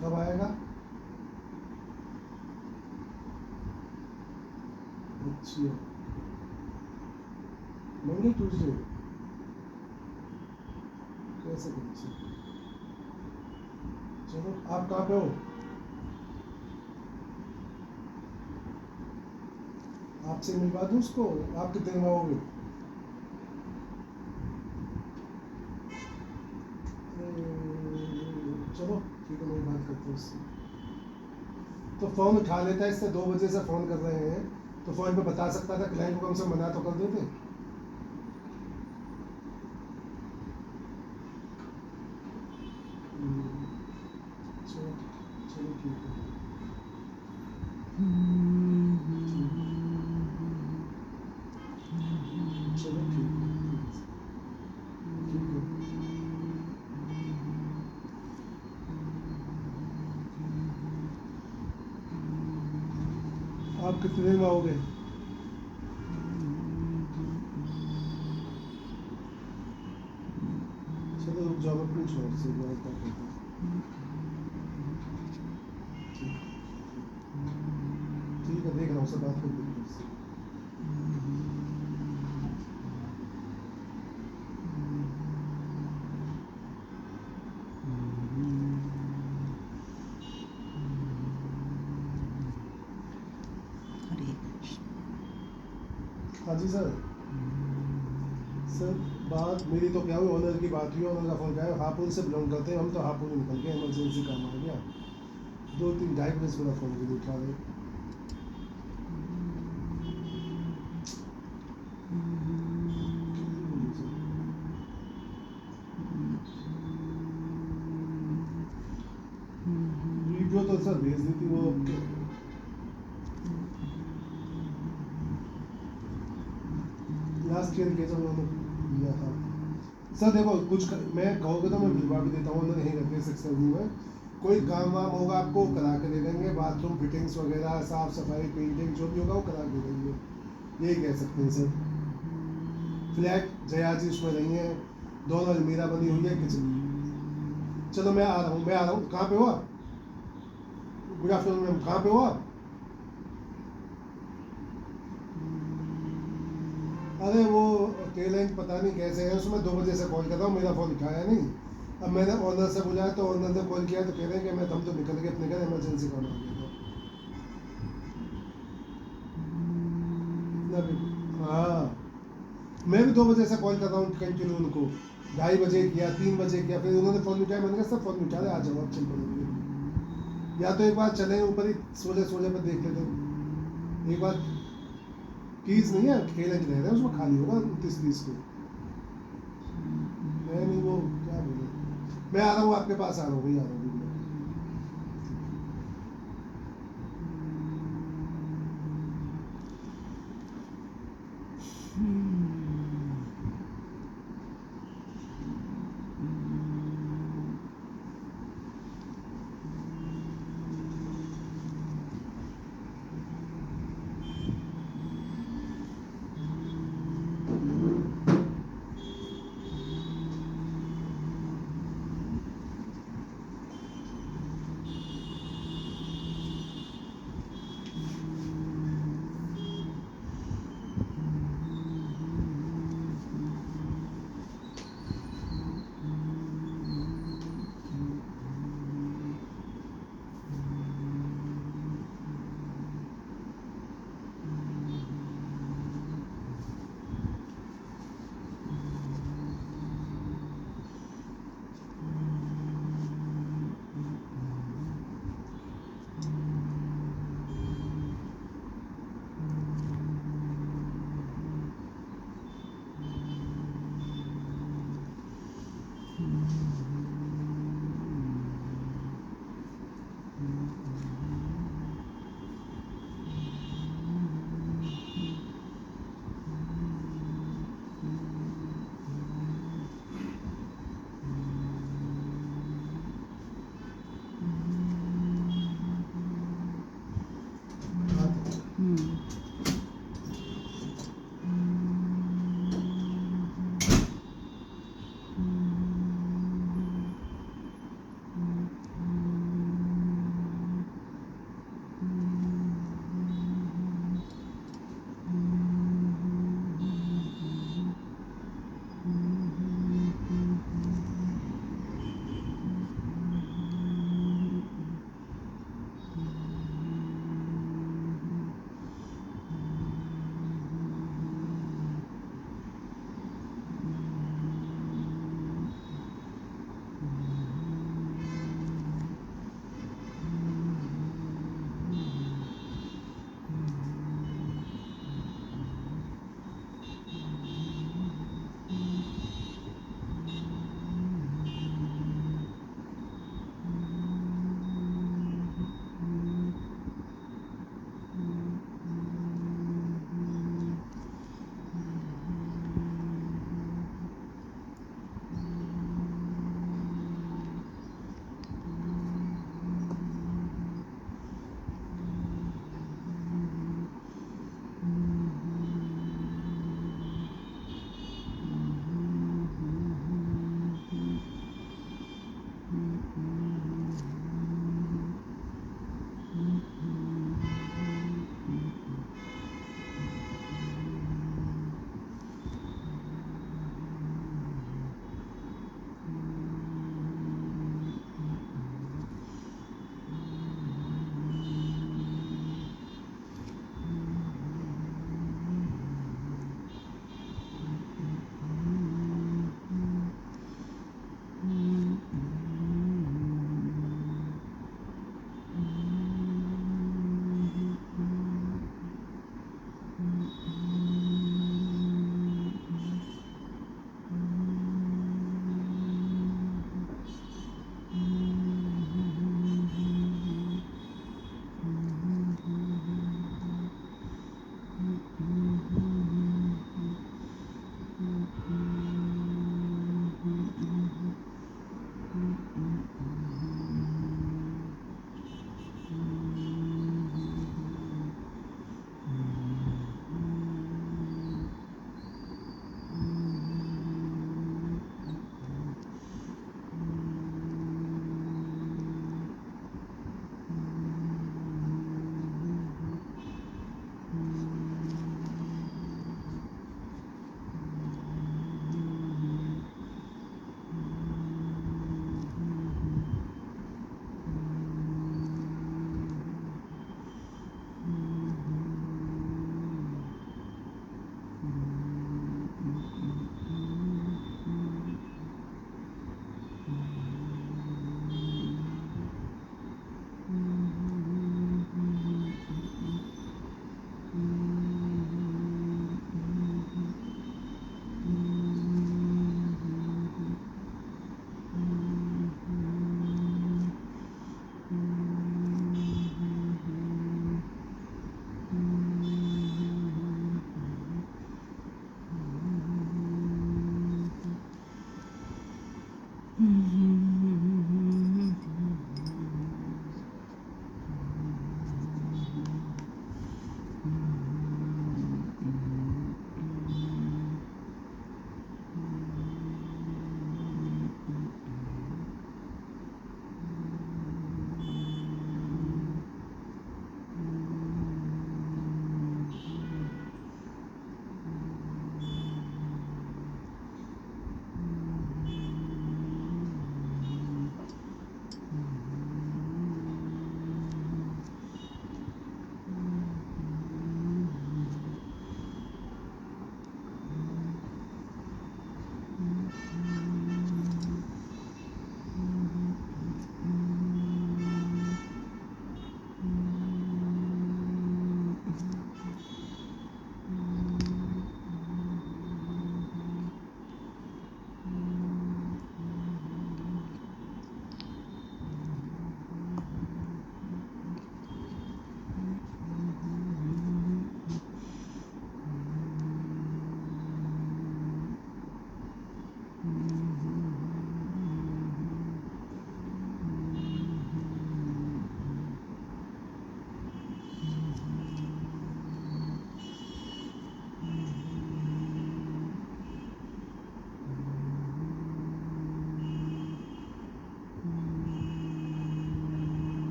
कब आएगा? अच्छा, मंडे ट्यूसडे कैसे कैसे? चलो, आप कहाँ पे हो? आपसे मिलवा दूँ उसको? आप कितने दिन में आओगे? चलो ठीक है, मैं बात करता हूँ उससे। तो फ़ोन उठा लेता है, इससे 2 बजे से फ़ोन कर रहे हैं, तो फ़ोन पे बता सकता था, क्लाइंट को कम से मना तो कर देते। चलो, चलो ठीक है। चलो ठीक है, ठीक है। आप कितने दिन में आओगे? चलो रुक जाओ, मैं पूछ रहा हूँ उससे, मैं क्या कहता हूँ। ठीक ठीक है, देख रहा हूँ, उससे बात कर देता हूँ उससे। हरे कृष्ण। हाँ जी सर। सर बात मेरी तो क्या हुई, ओनर की बात हुई, ओनर का फ़ोन क्या है, हापुड़ से बिलोंग करते हैं हम, तो हापुड़ में निकल के इमरजेंसी काम आ गया। 2-3 ढाई बजे से मेरा फ़ोन भी नहीं उठा रहे। वीडियो तो सर भेज दी थी वो। लास्ट ईयर के जब उन्होंने दिया था। सर देखो, मैं कहोगे तो मैं भिजवा भी देता हूँ, उन्होंने नहीं रखे 6 में। कोई काम वाम होगा आपको वो करा के दे देंगे, बाथरूम फिटिंग्स वगैरह, साफ सफाई, पेंटिंग, जो भी होगा वो करा के देंगे। यही कह सकते हैं सर। फ्लैट जया जी उसमें नहीं है, दोनों अलमीरा बनी हुई है, किचन। चलो मैं आ रहा हूँ, मैं आ रहा हूँ। कहाँ पे हो आप? गुड आफ्टरनून मैम, कहाँ पे हो आप? अरे वो टेल पता नहीं कैसे है, उसमें 2 बजे से कॉल कर रहा हूँ, मेरा फ़ोन उठाया नहीं। अब मैंने ऑनर से बुलाया, तो ऑनर ने कॉल किया, तो कह रहे हैं कि मैं हम तो निकल गए अपने घर, इमरजेंसी काम आ गया था। इतना भी। हाँ, मैं भी 2 बजे से कॉल कर रहा हूँ कंटिन्यू उनको। 2:30 बजे किया, 3 बजे किया, फिर उन्होंने फ़ोन उठाया, मैंने कहा सर फ़ोन उठा रहे, आ जाओ आप, चल पड़ेंगे। या तो एक बार चले ऊपर ही, सोले सोले पर देख लेते हैं। एक बार कीज नहीं है, खेल रह रहे हैं उसमें, खाली होगा 29-30 को। मैं नहीं, वो क्या बोले। मैं आ रहा हूँ, आपके पास आ रहा हूँ, वही आ रहा हूँ मैं।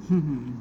हम्म,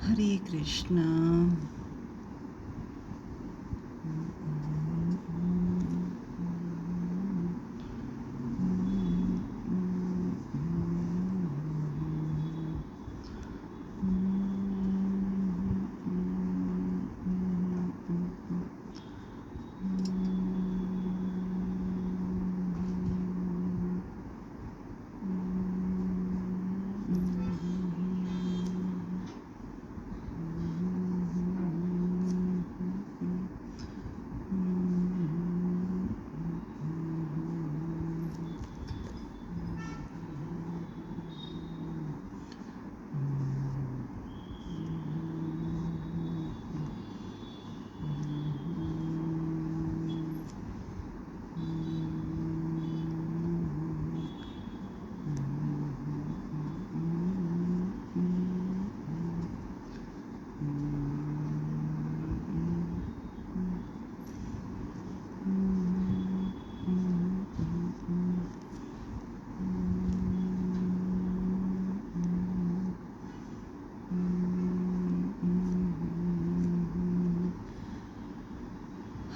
हरे कृष्णा।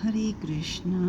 हरे कृष्णा।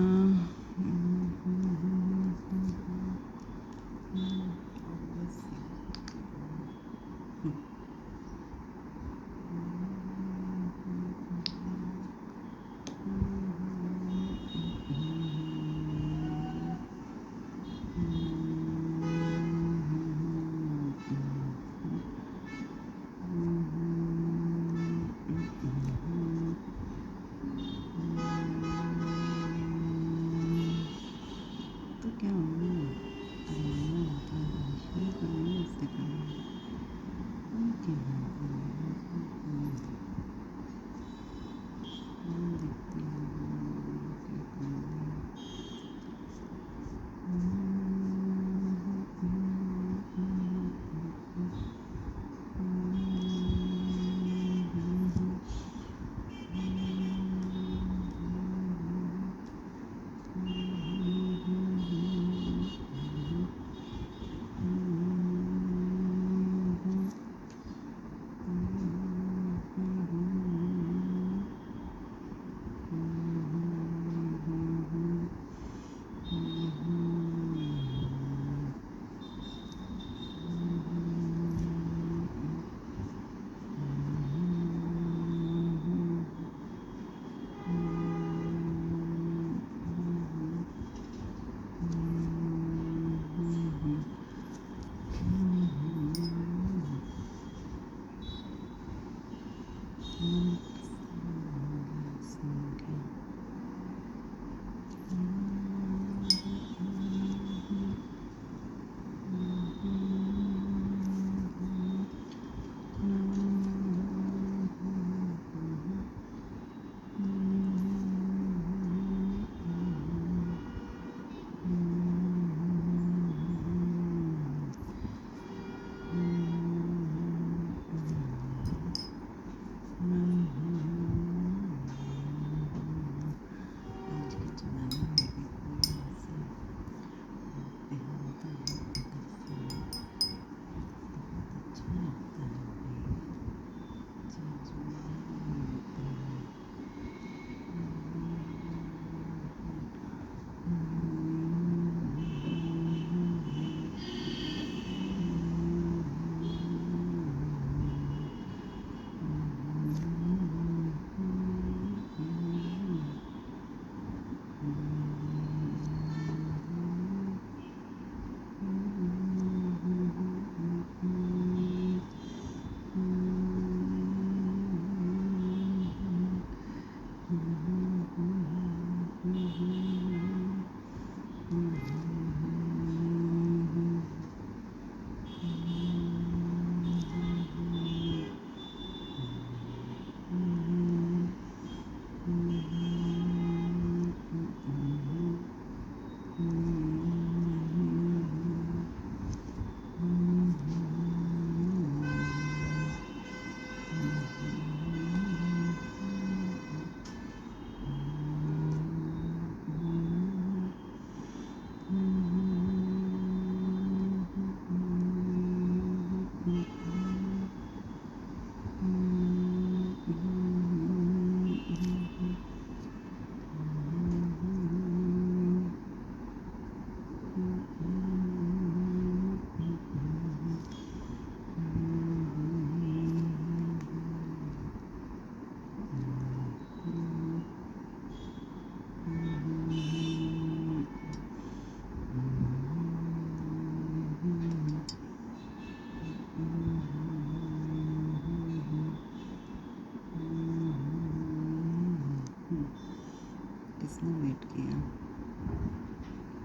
किसने वेट किया?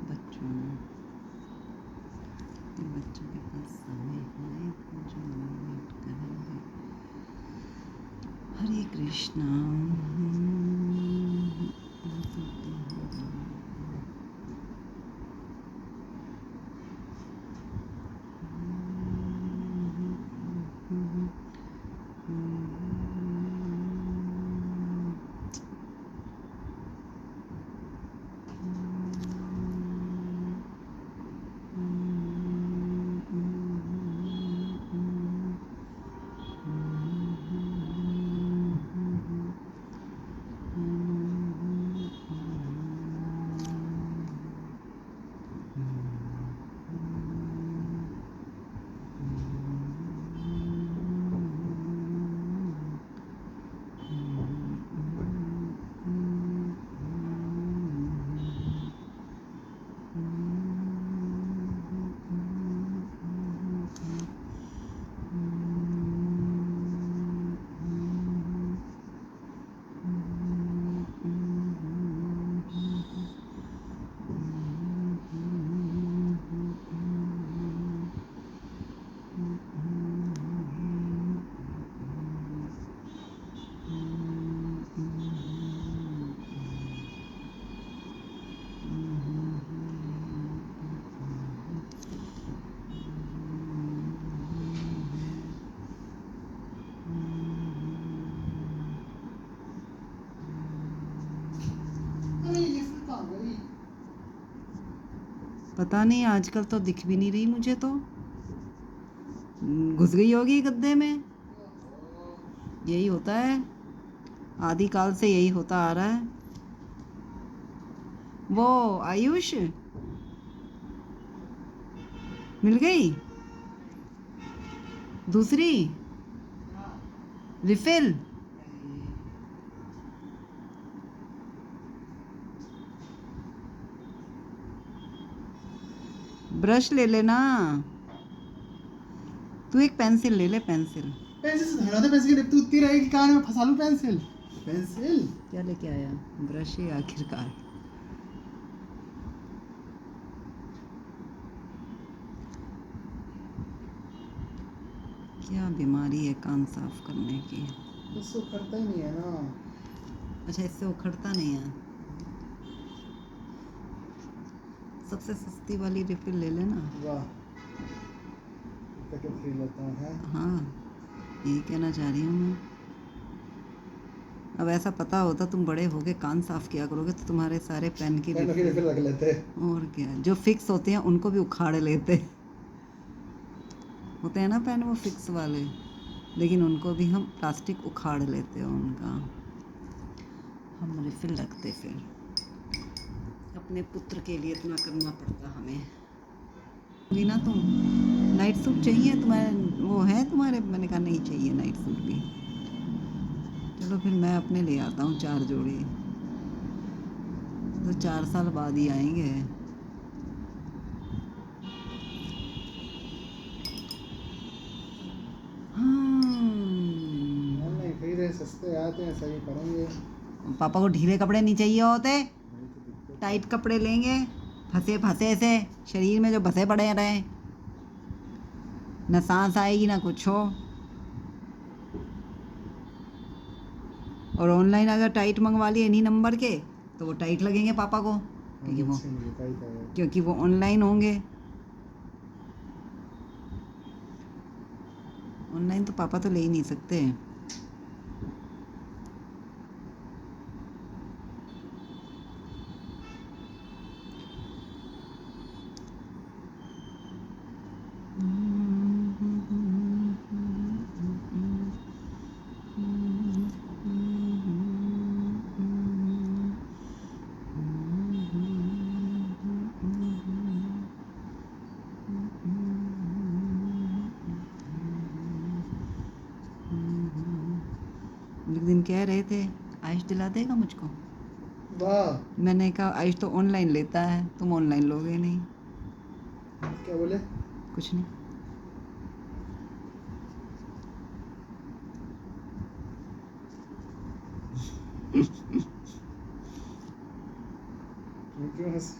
बच्चों ने। तो बच्चों के पास समय है जो वेट करेंगे। हरे कृष्णा। पता नहीं, आजकल तो दिख भी नहीं रही मुझे तो। घुस गई होगी गद्दे में। यही होता है, आदिकाल से यही होता आ रहा है। वो आयुष मिल गई दूसरी रिफिल। ब्रश ले लेना। तू एक पेंसिल ले ले, पेंसिल। पेंसिल से धरा दे, पेंसिल की टिप तो उतनी रहेगी, कान में फंसा लूं पेंसिल। पेंसिल क्या लेके आया? ब्रश ही आखिरकार। क्या बीमारी है कान साफ करने की? इससे उखड़ता ही नहीं है ना। अच्छा, इससे उखड़ता नहीं है। सबसे सस्ती वाली रिफिल ले लेना। वाह, पैकेट खरीद लेता हूँ है। हाँ, यही कहना चाह रही हूँ मैं। अब ऐसा पता होता तुम बड़े होके कान साफ किया करोगे तो तुम्हारे सारे पेन की पेन की रिफिल रख लेते हैं। और क्या, जो फिक्स होते हैं उनको भी उखाड़ लेते। होते हैं ना पेन वो फिक्स वाले, लेकिन उनको भी हम प्लास्टिक उखाड़ लेते हैं उनका। हम रिफिल रखते फिर। अपने पुत्र के लिए इतना करना पड़ता हमें। भी ना तुम नाइट सूट चाहिए तुम्हारे, वो है तुम्हारे? मैंने कहा नहीं चाहिए नाइट सूट भी। चलो फिर मैं अपने ले आता हूँ 4 जोड़ी, तो 4 साल बाद ही आएंगे। नहीं खरीदे, सस्ते आते हैं, सही करेंगे। पापा को ढीले कपड़े नहीं चाहिए होते, टाइट कपड़े लेंगे, फंसे फंसे से शरीर में जो बसे पड़े रहे, न सांस आएगी ना कुछ हो। और ऑनलाइन अगर टाइट मंगवा लिए इन्हीं नंबर के तो वो टाइट लगेंगे पापा को, क्योंकि वो ऑनलाइन होंगे। ऑनलाइन तो पापा तो ले ही नहीं सकते। एक दिन कह रहे थे आयुष दिला देगा मुझको। वाह, मैंने कहा आयुष तो ऑनलाइन लेता है, तुम ऑनलाइन लोगे नहीं। क्या बोले? कुछ नहीं। क्यों हंस?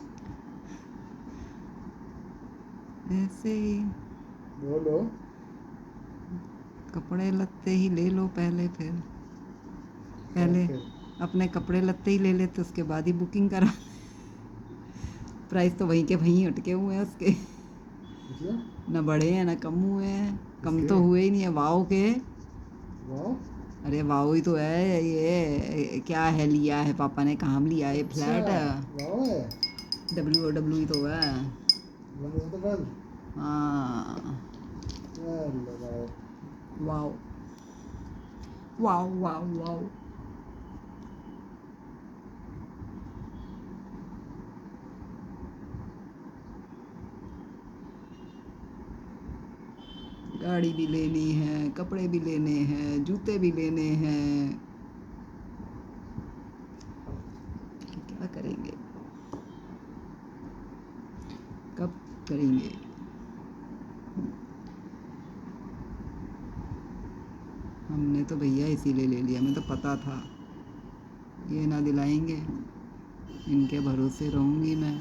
ऐसे ही बोलो। कपड़े लत्ते ही ले लो पहले, फिर पहले अपने कपड़े लत्ते ही ले लेते, उसके बाद ही बुकिंग करा। प्राइस तो वहीं के वहीं अटके हुए हैं उसके, मतलब ना बढ़े हैं ना कम हुए हैं। कम तो हुए ही नहीं है वाओ के। वाह, अरे वाओ ही तो है ये। क्या है लिया है पापा ने, कहाँ लिया है फ्लैट? वाह है, WOW ही तो है। बंद तो बंद। हाँ, लगाओ। Wow wow wow wow. गाड़ी भी लेनी है, कपड़े भी लेने हैं, जूते भी लेने हैं। क्या करेंगे, कब करेंगे? हमने तो भैया इसीलिए ले लिया, हमें तो पता था ये ना दिलाएंगे, इनके भरोसे रहूँगी मैं।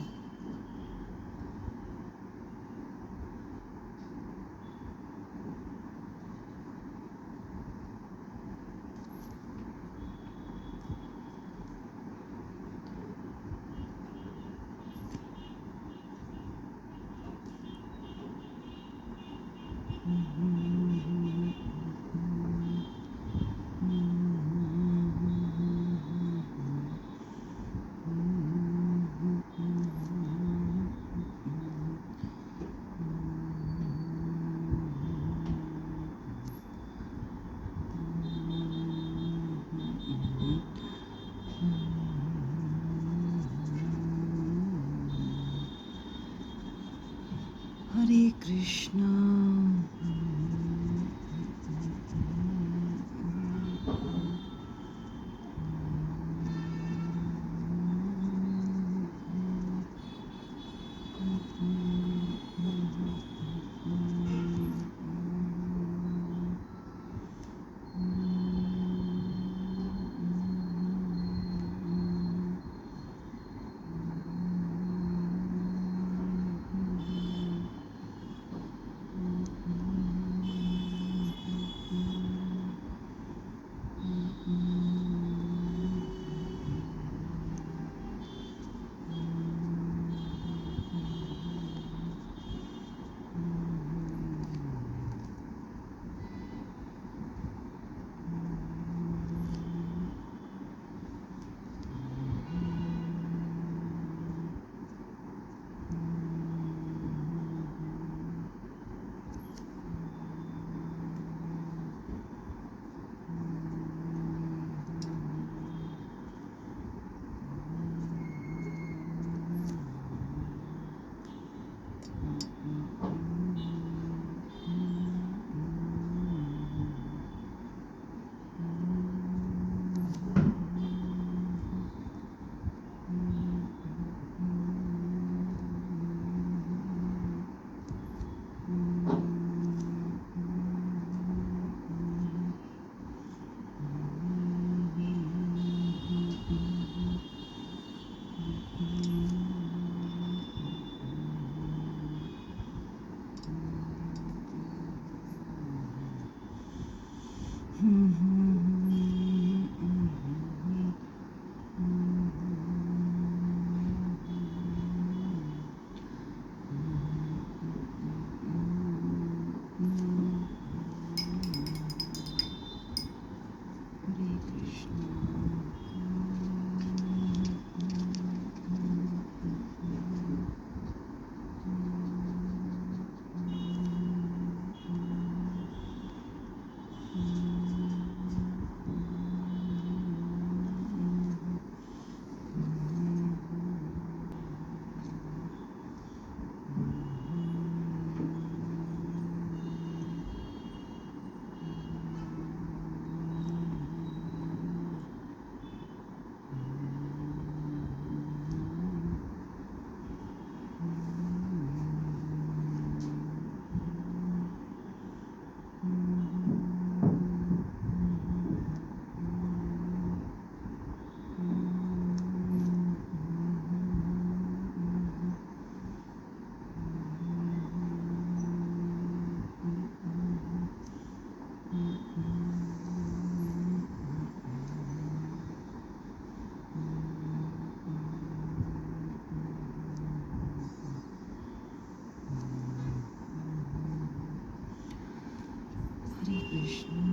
हरे कृष्ण।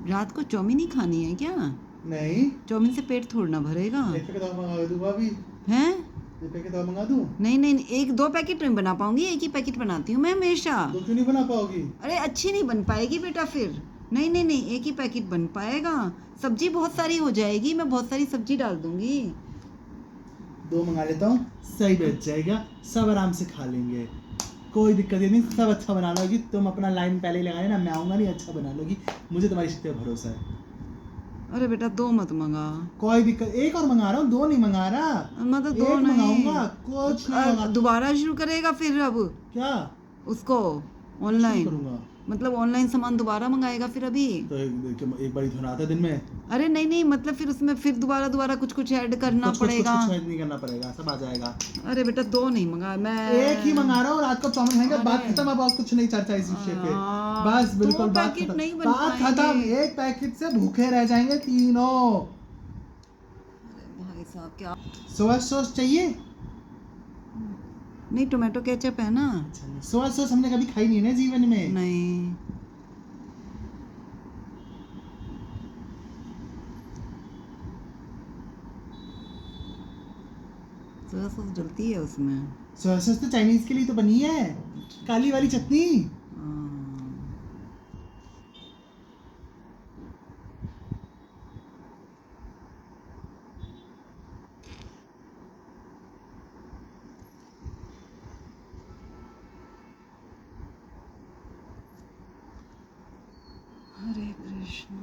रात को चाउमीन ही खानी है क्या? नहीं, चाउमीन से पेट थोड़ा ना भरेगा। एक पैकेट और मंगा दूँ भाभी, हैं? एक पैकेट और मंगा दूँ? नहीं नहीं नहीं, एक दो पैकेट नहीं बना पाऊंगी, एक ही पैकेट बनाती हूँ मैं हमेशा। तो क्यों नहीं बना पाओगी? अरे अच्छी नहीं बन पाएगी बेटा फिर। नहीं नहीं नहीं, एक ही पैकेट बन पाएगा। सब्जी बहुत सारी हो जाएगी, मैं बहुत सारी सब्जी डाल दूंगी। 2 मंगा लेता हूँ, सही बैठ जाएगा, सब आराम से खा लेंगे, कोई दिक्कत ही नहीं, सब अच्छा बना लोगी। तुम अपना लाइन पहले ही लगाए ना, मैं आऊँगा नहीं, अच्छा बना लोगी, मुझे तुम्हारी शक्ति पर भरोसा है। अरे बेटा 2 मत मंगा। कोई दिक्कत, एक और मंगा रहा हूँ, 2 नहीं मंगा रहा, मतलब 2 एक नहीं मंगाऊंगा, कुछ नहीं होगा। दोबारा शुरू करेगा फिर अब क्या उसको शुरू ऑनलाइन, करूंगा? मतलब ऑनलाइन सामान दोबारा मंगाएगा फिर अभी। तो एक बार ही धोना आता है दिन में, अरे नहीं नहीं, मतलब फिर उसमें फिर दोबारा कुछ कुछ ऐड करना पड़ेगा। कुछ नहीं करना पड़ेगा, सब आ जाएगा। अरे बेटा 2 नहीं मंगा मैं, एक ही मंगा रहा हूँ, रात को चाउमीन खाएंगे, बात खत्म, अब और कुछ नहीं चर्चा इस विषय पे, बस बिल्कुल बात पैकेट खत्म, नहीं बन बात खत्म। पाएंगे। एक पैकेट से भूखे रह जाएंगे तीनों। भाई साहब क्या, सोया सॉस चाहिए? नहीं टोमेटो केचप है ना। सोया सॉस हमने कभी खाई नहीं है ना जीवन में। नहीं सोया सॉस डलती है उसमें। सोया सॉस तो चाइनीज के लिए तो बनी है, काली वाली चटनी। हाँ। हरे कृष्ण।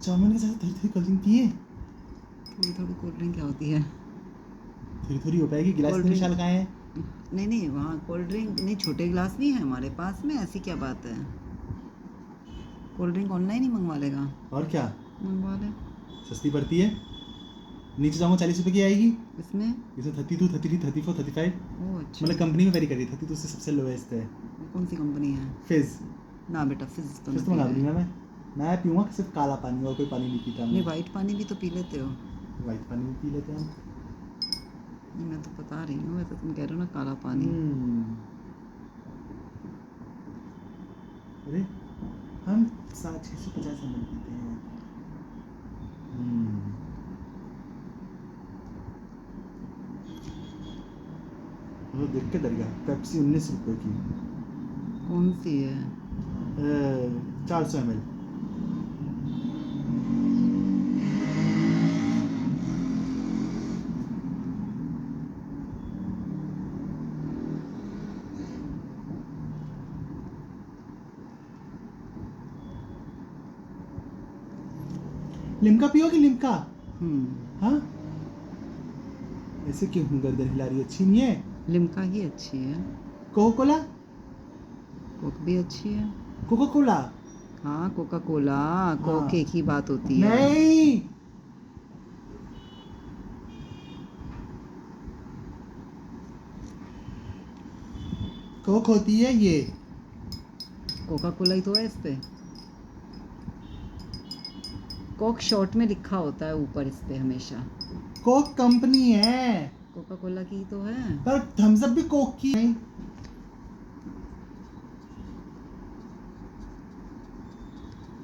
चाउमीन के साथ थोड़ी थोड़ी कोल्ड ड्रिंक पिए, थोड़ी थोड़ी कोल्ड ड्रिंक क्या होती है? थोड़ी थोड़ी हो पाएगी, गिलास कोल्ड में ड्रिंक। निशाल कहाँ है? नहीं नहीं, वहाँ कोल्ड ड्रिंक नहीं, छोटे गिलास नहीं है हमारे पास में, ऐसी क्या बात है। कोल्ड ड्रिंक ऑनलाइन ही मंगवा लेगा। और क्या, मंगवा ले। सस्ती पड़ती है, नीचे जाऊँगा 40 रुपये की आएगी, इसमें इसमें 32, 33, 34, 35, ओह अच्छा, मतलब कंपनी में वेरी करी, 32 से सबसे लोएस्ट है। कौन सी कंपनी है? फिज ना बेटा फिज तो फिज तो नहीं मंगा पी लूँगा रहे। मैं पीऊँगा सिर्फ काला पानी, और कोई पानी नहीं पीता नहीं मैं। वाइट पानी भी तो पी लेते हो। वाइट पानी भी पी लेते हैं हम। नहीं मैं तो बता रही हूँ, वैसे तुम कह रहे हो ना काला पानी। अरे हम 650 ml पीते हैं। वो देख के डर गया। पेप्सी 19 रुपए की, कौन सी है? 400 ml। लिम्का पियोगी? लिम्का? हाँ, ऐसे क्यों गर्दन हिला रही है? अच्छी नहीं है? लिम्का ही अच्छी है। Coca Cola? कोक भी अच्छी है। Coca Cola? हाँ, कोका कोला कोक एक ही बात होती है। नहीं, कोक होती है ये। कोका कोला ही तो है इस पे। कोक शॉर्ट में लिखा होता है ऊपर इस पे हमेशा। कोक कंपनी है, कोका कोला की तो है। पर थम्स अप भी कोक की है।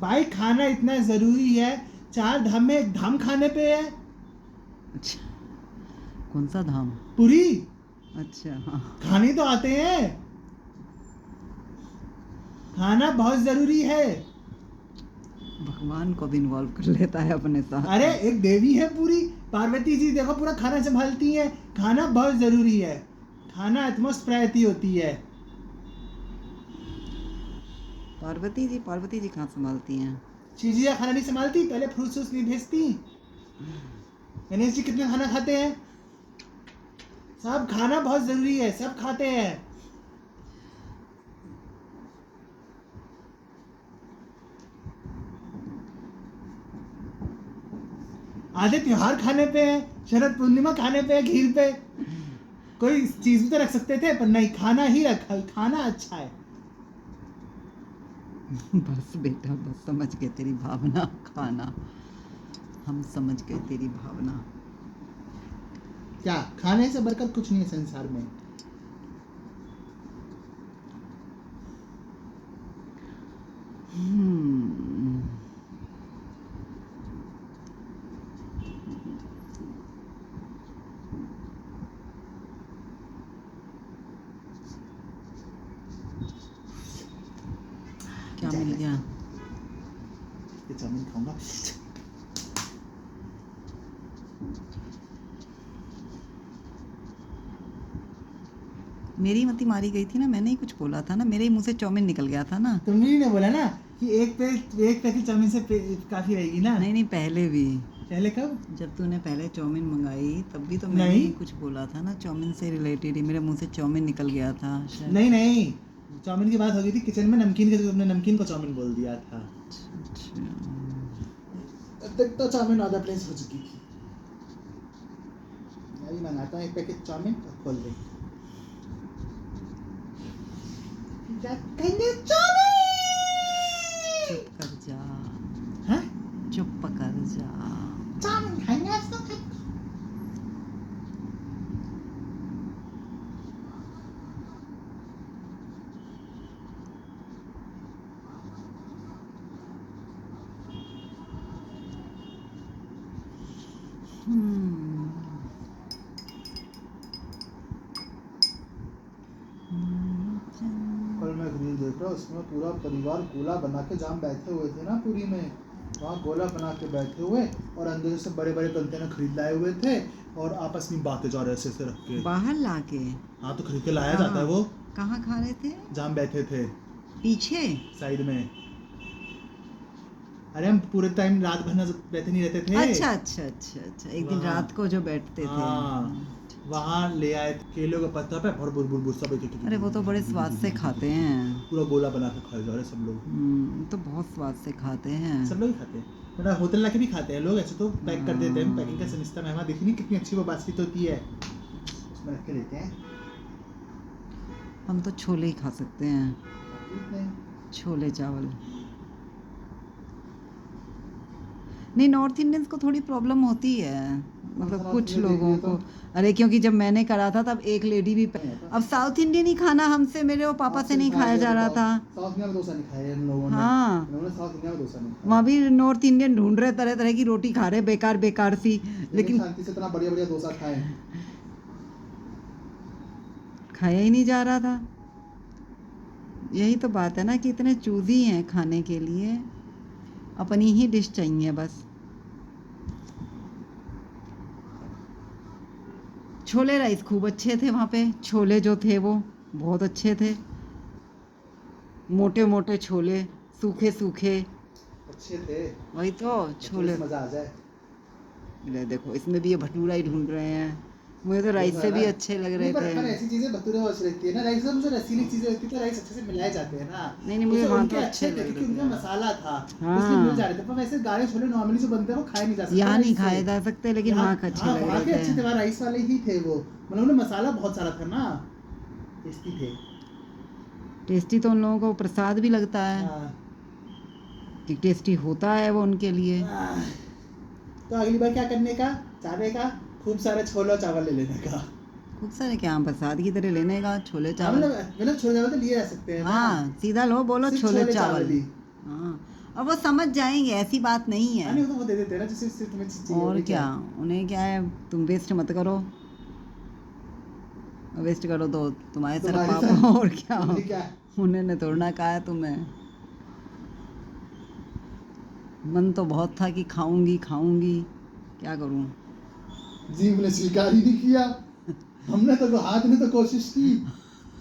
भाई खाना इतना जरूरी है, 4 धाम में एक धाम खाने पे है। अच्छा, कौन सा धाम? पूरी अच्छा, हाँ। खाने तो आते हैं, खाना बहुत जरूरी है। भगवान को भी इन्वॉल्व कर लेता है अपने साथ। अरे एक देवी है पूरी, पार्वती जी देखो पूरा खाना संभालती है। खाना बहुत जरूरी है, खाना एटमोस्ट प्रायोरिटी होती है। पार्वती जी कहाँ संभालती हैं? चीजिया खाना नहीं संभालती, पहले फ्रूट जूस नहीं भेजती। गणेश जी कितना खाना खाते हैं? सब खाना बहुत जरूरी है, सब खाते हैं। आधे त्योहार खाने पे है, शरद पूर्णिमा खाने पे है, खीर पे। कोई चीज भी तो रख सकते थे, पर नहीं, खाना ही रखा। खाना अच्छा है। बस बेटा, बस समझ गए तेरी भावना। खाना, हम समझ गए तेरी भावना। क्या खाने से बढ़कर कुछ नहीं है संसार में। क्या मिल गया? ये चाउमीन खाऊंगा। मेरी मती मारी गई थी ना, मैंने ही कुछ बोला था ना, मेरे ही मुंह से चाउमीन निकल गया था ना। तुमने ने बोला ना कि एक पैकेट चाउमीन से काफी रहेगी ना। नहीं, पहले भी। पहले कब? जब तूने पहले चाउमीन मंगाई तब भी तो मैंने नहीं। ही कुछ बोला था ना, चाउमीन से रिलेटेड ही मेरे मुंह से चाउमीन निकल गया था शायद। नहीं, चाउमीन की बात हो गई थी किचन में, नमकीन के, तुमने नमकीन को चाउमीन बोल दिया था। अच्छा। तब तक तो चाउमीन आधा प्लेस हो चुकी थी। मैं भी मंगाता हूँ एक पैकेट चाउमीन और खोल दे। चुप कर जा। हाँ? चुप कर जा। चाउमीन खाएंगे आज तो। कल मैं एक रील देख रहा हूँ, उसमें पूरा परिवार गोला बना के, जहाँ बैठे हुए थे ना पूरी में, वहाँ गोला बना के बैठे हुए और अंदर से बड़े बड़े कंटेनर खरीद लाए हुए थे और आपस में बातें जा रहे ऐसे रख के बाहर लाके। हाँ, तो खरीद के लाया जाता है वो। कहाँ खा रहे थे? जहाँ बैठे थे पीछे साइड में। अरे हम पूरे टाइम रात भर बैठे नहीं रहते थे। अच्छा, एक दिन रात को जो बैठते थे। हाँ, वहाँ ले आए केलों का पत्ता पे और बुर सब एक। अरे वो तो बड़े स्वाद से खाते हैं। पूरा गोला बना के खाए जा रहे सब लोग। तो बहुत स्वाद से खाते हैं। सब लोग ही खाते हैं, मतलब होटल लाके भी खाते हैं लोग। ऐसे तो पैक कर देते हैं, पैकिंग का सिस्टम है। हमारा देखी नहीं कितनी अच्छी वो बातचीत होती है, उसमें रख के लेते हैं। हम तो छोले ही खा सकते हैं, छोले चावल। नहीं, नॉर्थ इंडियंस को थोड़ी प्रॉब्लम होती है मतलब साउथ कुछ इंडियन लोगों देखिए को। तो। अरे क्योंकि जब मैंने करा था तब एक लेडी भी अब साउथ इंडियन ही खाना हमसे मेरे और पापा से नहीं खाया जा रहा था। साउथ इंडिया में डोसा नहीं खाया इन लोगों ने। हाँ इन्होंने साउथ इंडिया में डोसा नहीं खाया। वहाँ भी नॉर्थ इंडियन ढूंढ रहे, तरह तरह की रोटी खा रहे, बेकार बेकार सी, लेकिन शांति से इतना बढ़िया बढ़िया डोसा खाए। खाया ही नहीं जा रहा था। यही तो बात है ना कि इतने चूजी हैं खाने के लिए, अपनी ही डिश चाहिए बस। छोले राइस खूब अच्छे थे वहाँ पे, छोले जो थे वो बहुत अच्छे थे, मोटे मोटे छोले, सूखे सूखे। अच्छे थे। वही तो छोले। मजा आ जाए। ले देखो इसमें भी ये भटूरा ही ढूंढ रहे हैं। मुझे तो राइस से भी अच्छे लग रहे थे। पर ऐसी चीजें भटूरे बहुत अच्छी लगती है ना, राइस में मुझे रसीली चीजें होती है तो राइस अच्छे से मिलाए जाते हैं ना। नहीं मुझे वहाँ तो अच्छे थे लग क्योंकि रहे उनका थे। मसाला था, हाँ। इसलिए मिल जा रहे थे। पर वैसे गाढ़े छोले नॉर्मली जो बनते हैं वो खाए नहीं जा सकते। यहाँ नहीं राइस से। खाए जा सकते, लेकिन यहाँ- वहाँ के अच्छे हाँ, लग वहाँ के रहे अच्छे थे, थे। वहाँ राइस वाले ही थे वो, मतलब उनमें मसाला बहुत सारा था ना, टेस्टी थे। टेस्टी तो उन लोगों को प्रसाद भी लगता है हाँ। कि टेस्टी होता है वो उनके लिए। तो अगली बार क्या करने का, जाने का, खूब सारे छोले और चावल ले लेने का। खूब सारे क्या, प्रसाद की तरह लेने का छोले हाँ, चावल। मतलब छोले चावल तो लिए जा सकते हैं ना। हाँ सीधा लो, बोलो सिर्फ छोले छोले चावल। चावल ही। हाँ और वो समझ जाएंगे, ऐसी बात नहीं हाँ, नहीं है। वो तो वो दे देते हैं ना, जिससे सिर्फ तुम्हें चाहिए और होगी क्या, उन्हें क्या है, तुम वेस्ट मत करो, वेस्ट करो तो तुम्हारे सर तुम्हारे पाप। सर। और क्या, उन्हें क्या? उन्होंने तोड़ना कहा है तुम्हें। मन तो बहुत था कि खाऊंगी खाऊंगी, क्या करूं। जीव ने स्वीकार ही नहीं किया। हमने तो हाथ ने तो कोशिश की,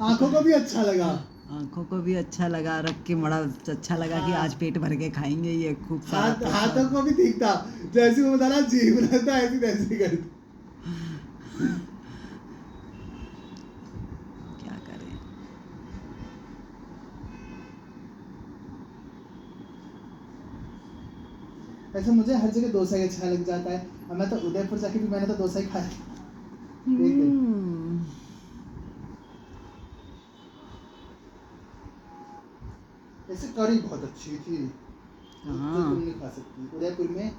आंखों को भी अच्छा लगा। आंखों को भी अच्छा लगा, रख के बड़ा अच्छा लगा कि हाँ। आज पेट भर के खाएंगे ये खूब सारा प्रसाद। हाथों को भी ठीक था, जैसे वो बता रहा जीव रहता ऐसी तैसी कर। क्या करें। ऐसे मुझे हर जगह डोसा ही अच्छा लग जाता है, और मैं तो उदयपुर जाके भी मैंने तो डोसा ही खाया। एक दिन। ऐसे कड़ी बहुत अच्छी थी। हाँ। तो तुम नहीं खा सकती उदयपुर में।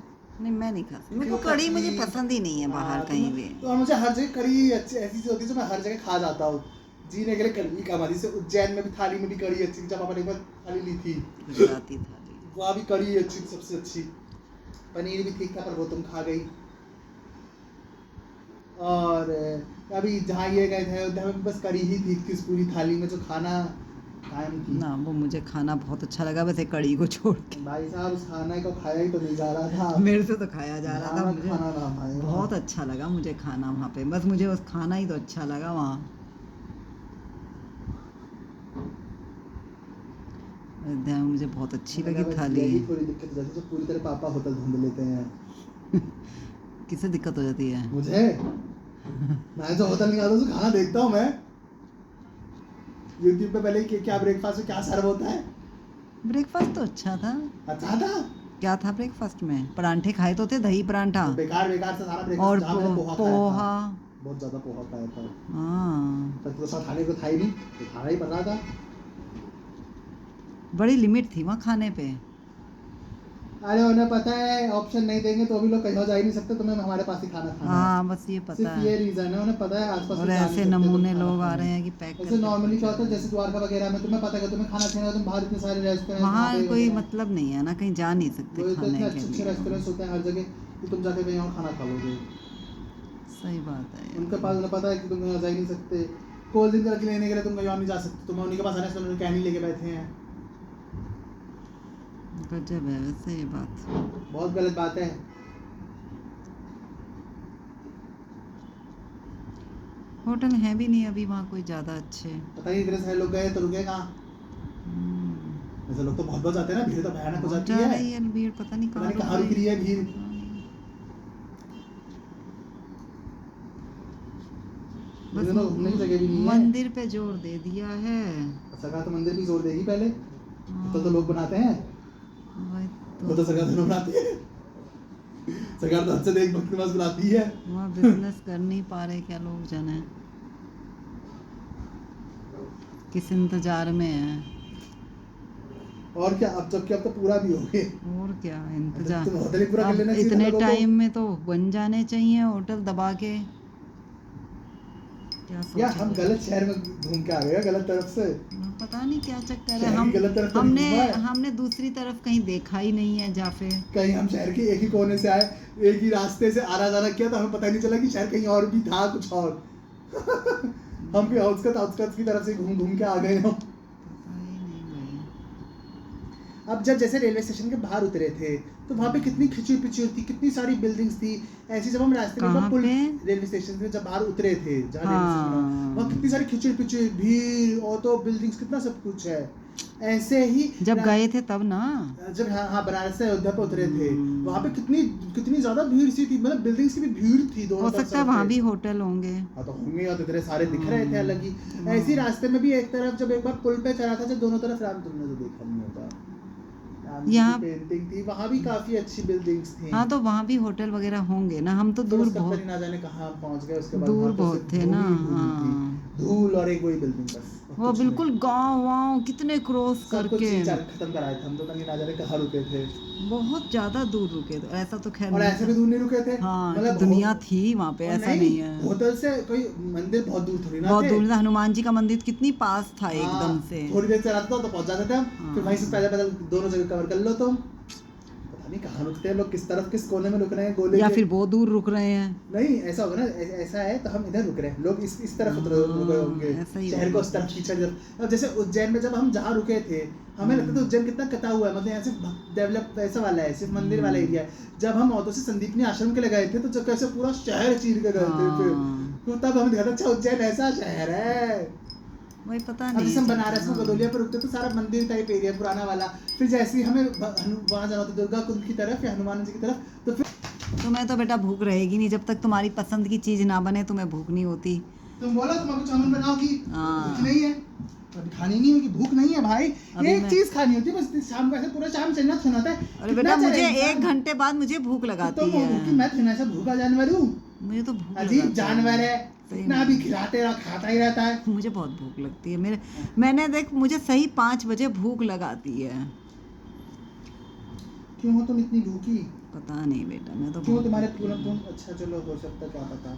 नहीं मैं नहीं खा सकती, मेरे को कड़ी मुझे पसंद ही नहीं है बाहर कहीं भी। तो मुझे हर जगह कड़ी अच्छी ऐसी चीज होती है जो मैं हर जगह खा जाता हूँ। जीने के लिए कड़ी काम आती है। जैसे उज्जैन में भी थाली में भी कड़ी अच्छी थी, जब पापा ने एक बार थाली ली थी, गुजराती थाली। वहाँ भी कड़ी अच्छी थी, सबसे अच्छी। पनीर भी ठीक था, पर वो तुम खा गई। और अभी जहाँ ये गए थे अयोध्या में बस कड़ी ही थी किस पूरी थाली में, जो खाना कायम थी ना वो मुझे खाना बहुत अच्छा लगा, वैसे कड़ी को छोड़ के। भाई साहब उस खाने को खाया ही तो नहीं जा रहा था। मेरे से तो खाया जा रहा था, मुझे खाना ना भाई, बहुत अच्छा लगा मुझे खाना वहाँ पे, बस मुझे उस खाना ही तो अच्छा लगा वहाँ। अयोध्या में मुझे बहुत अच्छी लगी थाली। यही थोड़ी दिक्कत हो जाती है, जो पूरी तरह पापा होटल ढूंढ लेते हैं। किसे दिक्कत हो जाती है? मुझे मैं जो होटल निकालता हूँ खाना देखता हूँ मैं यूट्यूब पे, पहले क्या ब्रेकफास्ट में क्या सर्व होता है। ब्रेकफास्ट तो अच्छा था। अच्छा था। क्या था ब्रेकफास्ट में? परांठे खाए तो थे, दही परांठा बेकार बेकार से सारा और ब्रेकफास्ट, जहाँ मैंने पोहा खाया पोहा। था, बहुत ज्यादा पोहा खाया था। हाँ पर तो सब खाने को था ही नहीं, तो खाना ही पड़ रहा था। बड़ी लिमिट थी वहाँ खाने पे। अरे उन्हें पता है ऑप्शन नहीं देंगे तो भी लोग कहीं जा ही नहीं सकते, तुम्हें हमारे पास ही खाना खाना है। हाँ बस ये पता सिर्फ ये है। रीजन है, उन्हें पता है आसपास और में जा नहीं ऐसे सकते, नमूने तो खाना लोग आ खाना रहे है। हैं कि पैक ऐसे नॉर्मली क्या होता है, जैसे द्वारका वगैरह में तुम्हें पता है तुम्हें खाना चाहिए, तुम बाहर इतने सारे रेस्टोरेंट वहाँ कोई मतलब नहीं है ना, कहीं जा नहीं सकते इतने खाने अच्छे के अच्छे लिए। रेस्टोरेंट्स होते हैं हर जगह कि तुम जाके कहीं और खाना खा लोगे। सही बात है। उनके पास उन्हें पता है कि तुम कहीं और जा ही नहीं सकते। कोल्ड ड्रिंक लेने के लिए तुम कहीं और नहीं जा सकते, तुम उन्हीं के पास आने से उन्होंने कैन ही लेके बैठे हैं। गजब है वैसे ये बात। बहुत गलत बात है। होटल है भी नहीं अभी वहाँ कोई ज़्यादा अच्छे। पता नहीं इतने सारे लोग गए तो रुके कहाँ। ऐसे लोग तो बहुत बहुत जाते हैं ना, भीड़ तो भयानक हो बहुत जाती जा है। रही है भीड़, पता नहीं पता नहीं कहाँ कहाँ रुक रही है भीड़। बस तो घूमने की जगह भी नहीं है। मंदिर पे जोर दे दिया है। सरकार तो मंदिर भी जोर देगी पहले, तो लोग बनाते हैं। वही वो तो सरकार तो बनाती है, सरकार तो हद से देख भक्त बस बुलाती है। वहाँ बिजनेस कर नहीं पा रहे क्या लोग जाने, किस इंतजार में है। और क्या, अब जबकि अब तो पूरा भी हो गए। और क्या तुम इंतजार, होटल ही पूरा कर अब लेना चाहिए था इतने लोगों को। टाइम में तो बन जाने चाहिए होटल दबा के। क्या या सोच हम रहे गलत शहर में घूम के आ गए गलत तरफ से। हैं? पता नहीं क्या चक्कर है। शहर हम की गलत तरफ तो नहीं हमने घूमा है। हमने दूसरी तरफ कहीं देखा ही नहीं है जा फिर। कहीं हम शहर के एक ही कोने से आए, एक ही रास्ते से आना जाना किया, तो हमें पता ही नहीं चला कि शहर कहीं और भी था कुछ और। हम भी आउटस्कर्ट्स की तरफ से घूम घूम के आ गए हम। पता ही नहीं भाई। अब जब जैसे रेलवे स्टेशन के बाहर उतरे थे तो वहाँ पे कितनी खिचड़ पिचड़ थी, कितनी सारी बिल्डिंग्स थी ऐसी। जब हम रास्ते में कहाँ पुल पे? रेलवे स्टेशन से जब बाहर उतरे थे, जहाँ रेलवे हाँ। स्टेशन है, वहाँ कितनी सारी खिचड़ पिचड़, भीड़, ऑटो, बिल्डिंग्स, कितना सब कुछ है। ऐसे ही जब गए थे तब ना। जब हाँ बनारस से अयोध्या पे उतरे थे, वहाँ पे कितनी कितनी ज्यादा भीड़ सी थी, मतलब बिल्डिंग्स की भी भीड़ थी दोनों हो तरफ सकता है सड़क वहाँ पे। भी होटल होंगे। हाँ तो होंगे, और इतने सारे दिख रहे थे अलग ही। ऐसे ही रास्ते में भी एक तरफ जब एक बार पुल पे चढ़ा था, जब दोनों तरफ राम, तुमने तो देखा नहीं होगा, राम जी यहाँ- की पेंटिंग थी, वहाँ भी काफी अच्छी बिल्डिंग्स थी। हाँ तो वहाँ भी होटल वगैरह होंगे ना। हम तो फिर दूर उसका पता बहुत नहीं ना जाने कहाँ पहुँच गए। उसके बाद दूर वहाँ तो बहुत सिर्फ थे धूल ना। ही धूल थी, हाँ धूल और एक वही बिल्डिंग बस, और वो कुछ बिल्कुल नहीं। गांव वाँव कितने क्रॉस सब कुछ करके खत्म कराए थे हम तो, कहीं ना जाने कहाँ रुके थे। बहुत ज्यादा दूर रुके थे। ऐसा तो खैर और नहीं ऐसे था। भी दूर नहीं रुके थे, हाँ मतलब दुनिया थी वहाँ पे, और ऐसा नहीं है। होटल से कोई मंदिर बहुत दूर थोड़ी ना बहुत थे। दूर था। हनुमान जी का मंदिर कितनी पास था एकदम से। थोड़ी देर चलाते तो पहुंच जाते थे हम। हाँ। फिर वहीं से पैदल पैदल दोनों जगह कवर कर लो तुम। पता नहीं कहाँ रुकते हैं लोग, किस तरफ किस कोने में रुक रहे हैं गोले या के। फिर बहुत दूर रुक रहे हैं। नहीं ऐसा होगा ना, ऐसा है तो हम इधर रुक रहे हैं, लोग इस तरफ रुक रहे होंगे, ऐसा ही शहर को होगा। उस तरफ खींचा जब। अब जैसे उज्जैन में जब हम जहाँ रुके थे, हमें लगता था उज्जैन कितना कटा हुआ है, मतलब यहाँ से डेवलप ऐसा वाला है, सिर्फ मंदिर वाला एरिया है। जब हम ऑटो से संदीपनी आश्रम के लिए गए थे तो जब कैसे पूरा शहर चीर के गए थे फिर, हाँ। तो तब हमें देखा था अच्छा उज्जैन ऐसा शहर है। वही पता अब नहीं जैसे हम चलता बनारस में ना। गदोलिया पर रुकते तो सारा मंदिर टाइप एरिया पुराना वाला। फिर जैसे ही हमें वहाँ जाना होता दुर्गा कुंड की तरफ या हनुमान जी की तरफ, तो फिर तुम्हें तो बेटा भूख रहेगी नहीं जब तक तुम्हारी पसंद की चीज ना बने, तुम्हें भूख नहीं होती। तुम बोला तुम अभी चाउमीन बनाओगी, हाँ। भूख नहीं है, अभी खानी नहीं होगी, भूख नहीं है भाई। अभी एक मैं- चीज खानी होती है बस, शाम को ऐसे पूरा शाम चलना सुनाता है। अरे कितना बेटा चले मुझे इंसान? 1 घंटे बाद मुझे भूख लगाती तुम हो कि है। मैं थोड़ा सा भूखा जानवर हूँ, मुझे तो भूख अजीब लगाती जानवर है, सही इतना में। भी खिलाते रहा खाता ही रहता है। मुझे बहुत भूख लगती है। मैंने देख मुझे सही 5 बजे भूख लगाती है। क्यों हो तुम इतनी भूखी? पता नहीं बेटा, मैं तो क्यों बहुत तुम्हारे भूखी पूरा हूँ। तुम, अच्छा चलो हो सकता है, क्या पता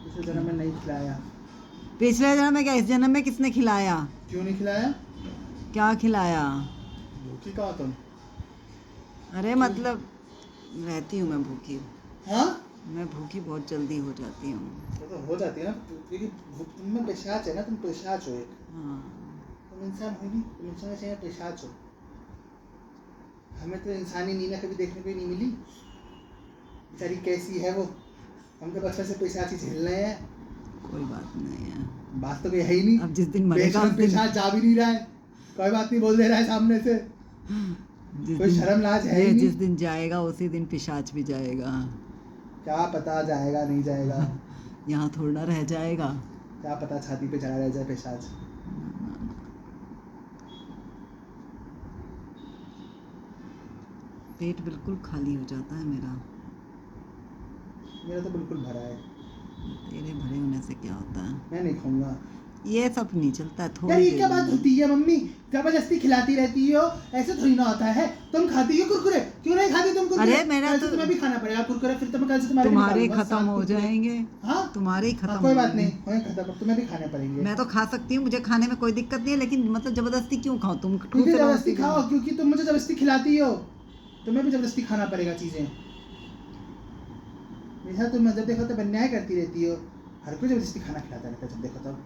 पिछले जन्म में नहीं खिलाया। पिछले जन्म में क्या, इस जन्म में किसने खिलाया? क्यों नहीं खिलाया? क्या खिलाया? भूखी कहाँ तुम? अरे मतलब रहती हूँ मैं भूखी। हाँ मैं भूखी बहुत जल्दी हो जाती हूँ। वो तो हो जाती है ना, क्योंकि तुम में पिशाच है ना, तुम पिशाच हो एक। हाँ तुम इंसान हो नहीं, तुम इंसान ऐसे हैं, पिशाच हो। हमें तो इंसानी नीना कभी देखने को ही नहीं मिली, बेचारी कैसी है वो। हम तो बचपन से पिशाच ही झेल रहे हैं। कोई बात नहीं है। बात तो कोई है ही नहीं। अब जिस दिन मरेगा बेशरम उस दिन, पिशाच जा भी नहीं रहा है, कोई बात नहीं बोल दे रहा है सामने से, जिस कोई दिन शर्म लाज है ये ही नहीं। जिस दिन जाएगा उसी दिन पिशाच भी जाएगा। क्या पता जाएगा नहीं जाएगा, यहाँ थोड़ा ना रह जाएगा। क्या पता छाती पे चढ़ा रह जाए पिशाच। पेट बिल्कुल खाली हो जाता है मेरा। मेरा तो बिल्कुल भरा है, तेरे भरे होने से क्या होता है? मैं नहीं खाऊंगा। ये सब नहीं चलता है। यार थोड़ी ये देर क्या बात में। होती है मम्मी, जबरदस्ती खिलाती रहती हो, ऐसे थोड़ी ना होता है। तुम खाती हो कुरकुरे, क्यों नहीं खाती तुम कुरकुरे? अरे मेरा कल से तो- तुम्हें भी खाना पड़ेगा कुरकुरे, फिर तो मैं कल से तुम्हारे तुम्हारे भी निकालूंगा खत्म 7 हो कुरकुरे। जाएंगे। हाँ तुम्हारे ही खत्म हाँ, कोई हो बात नहीं, जाएंगे। होंगे खत्म, तुम्हें भी खाने पड़ेंगे। मैं तो खा सकती हूँ, मुझे खाने में कोई दिक्कत नहीं है, लेकिन मतलब जबरदस्ती क्यों खाओ तुम? खुद क्योंकि से जबरदस्ती रोटी खाओ, खाओ। क्योंकि तुम मुझे जबरदस्ती खिलाती हो, तुम्हें भी जबरदस्ती खाना पड़ेगा चीजें। मेरे तुम जब देखो तो अन्याय करती रहती हो, हर कोई जबरदस्ती खाना खिलाता रहता है जब देखो तो।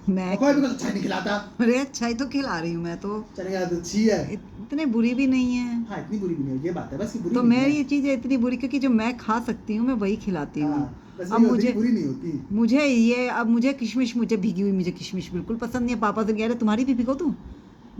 मैं और कोई भी कुछ अच्छा नहीं खिलाता। अरे अच्छा ही तो खिला रही हूँ मैं तो। चलेगा तो अच्छी है। इतनी बुरी भी नहीं है। हाँ इतनी बुरी भी नहीं है, ये बात है बस कि बुरी तो नहीं मैं है। ये चीज़ें इतनी बुरी, क्योंकि जो मैं खा सकती हूँ मैं वही खिलाती हूँ। हाँ, बस अब ये होती मुझे है, बुरी नहीं होती। मुझे ये अब मुझे किशमिश, मुझे भीगी हुई मुझे किशमिश बिल्कुल पसंद नहीं है। पापा से कह रहे तुम्हारी भी भिगो दूँ?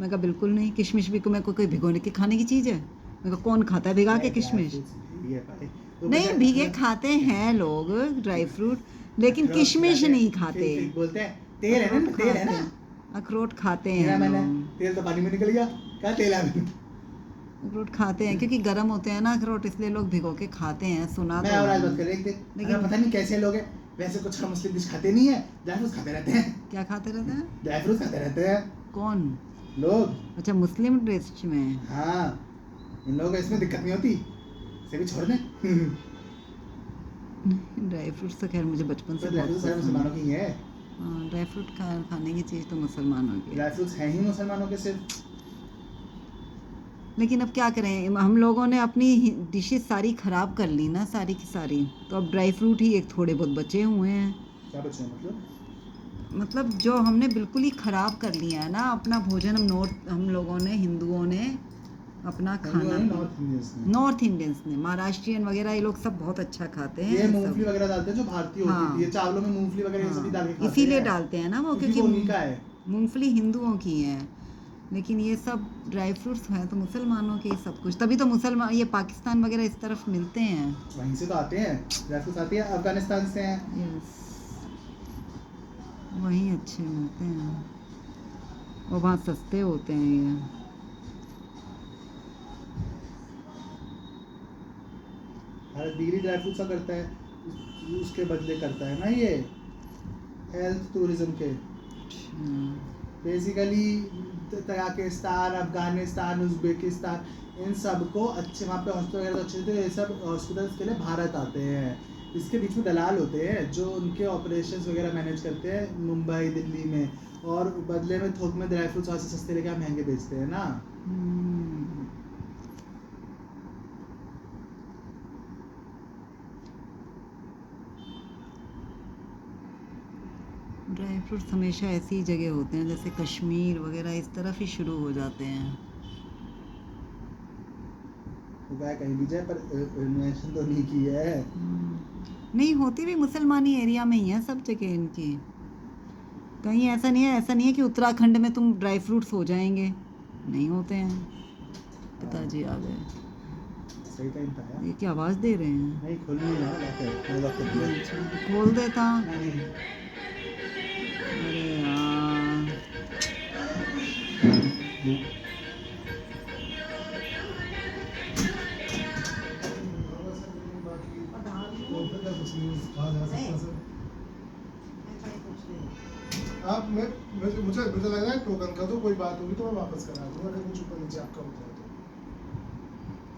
मैं कहा बिल्कुल नहीं, किशमिश भी मैं कोई भिगोने के खाने की चीज़ है? मैं कहा कौन खाता है भिगा के किशमिश? ये भाई, तो नहीं बेटा- भीगे खाते हैं लोग ड्राई फ्रूट, लेकिन अखरोट किशमिश खिलाते हैं, नहीं खाते। फिर बोलते हैं तेल है ना, तेल है ना। अखरोट खाते मेरा हैं मैंने लोग। तेल तो पानी में निकल गया, क्या तेल है? अखरोट खाते हैं क्योंकि गर्म होते हैं ना अखरोट, इसलिए लोग भिगो के खाते हैं। सुना मैं तो और आज है। बात कर रहे थे, लेकिन- हमें पता नहीं कैसे लोग हैं, वैसे कुछ मुस्लिम डिश खाते नहीं है, ड्राई फ्रूट्स खाते रहते हैं। क्या खाते रहते हैं? ड्राई फ्रूट्स खाते रहते हैं। कौन? लोग। अच्छा मुस्लिम ड्रेस में। हाँ, इन लोगों को इसमें दिक्कत नहीं होती, इसे भी छोड़ दें। ड्राई फ्रूट्स तो खैर मुझे बचपन से तो ड्राई बहुत फ्रूट्स सारे पसंद मुसलमानों है। की ही है। हाँ ड्राई फ्रूट खाने की चीज़ तो मुसलमानों की है। ड्राई फ्रूट्स हैं ही मुसलमानों के सिर्फ। लेकिन अब क्या करें, हम लोगों ने अपनी डिशेस सारी ख़राब कर ली ना, सारी की सारी, तो अब ड्राई फ्रूट ही एक थोड़े बहुत बचे हुए हैं। क्या बचे हैं मतलब? मतलब जो हमने बिल्कुल ही ख़राब कर लिया है ना अपना भोजन, हम लोगों ने, हिंदुओं ने अपना हिंदुओं खाना, ने, नॉर्थ इंडियंस ने। नॉर्थ इंडियंस ने, महाराष्ट्रियन वगैरह ये लोग सब बहुत अच्छा खाते हैं ये सब। मूंगफली वगैरह डालते हैं जो भारतीय होती हाँ। थी, ये चावलों में मूंगफली वगैरह ये सभी डाल के हाँ खाते इसीलिए हैं। डालते हैं ना वो, क्योंकि क्योंकि वो उन्हीं का है। मूंगफली हिंदुओं की है, लेकिन ये सब ड्राई फ्रूट्स हैं तो मुसलमानों के ही सब कुछ, तभी तो मुसलमान ये पाकिस्तान वगैरह इस तरफ मिलते हैं। वहीं से तो आते हैं, ड्राई फ्रूट्स आती है अफगानिस्तान से हैं। यस, वहीं अच्छे मिलते हैं और वहाँ सस्ते होते हैं ये। भारत डिग्री ड्राई फ्रूट्स का करता है, उसके बदले करता है ना ये हेल्थ टूरिज्म के। बेसिकली तजाकिस्तान, अफगानिस्तान, उज़्बेकिस्तान, इन सब को अच्छे वहाँ पे हॉस्पिटल वगैरह तो अच्छे थे, ये सब हॉस्पिटल्स के लिए भारत आते हैं। इसके बीच में दलाल होते हैं जो उनके ऑपरेशंस वगैरह मैनेज करते हैं मुंबई दिल्ली में, और बदले में थोक में ड्राई फ्रूट्स वहाँ से सस्ते लेके महंगे बेचते हैं ना। ड्राई फ्रूट्स हमेशा ऐसी जगह होते हैं जैसे कश्मीर वगैरह इस तरफ ही शुरू हो जाते हैं। उगाया कहीं भी जाए पर इन्वेंशन तो नहीं की है। नहीं होती भी मुसलमानी एरिया में ही है सब जगह इनकी, कहीं ऐसा नहीं है कि उत्तराखंड में तुम ड्राई फ्रूट्स हो जाएंगे, नहीं होते हैं। पिताजी आ गए, सही टाइम था यार। ये क्या आवाज़ दे रहे हैं? नहीं खोल नहीं रहा अच्छा, खोल देता। नहीं। अरे यार, आप मुझे लग रहा है टोकन का तो कोई बात होगी तो मैं वापस करा दूंगा, अगर कुछ ऊपर नीचे आपका होता है तो।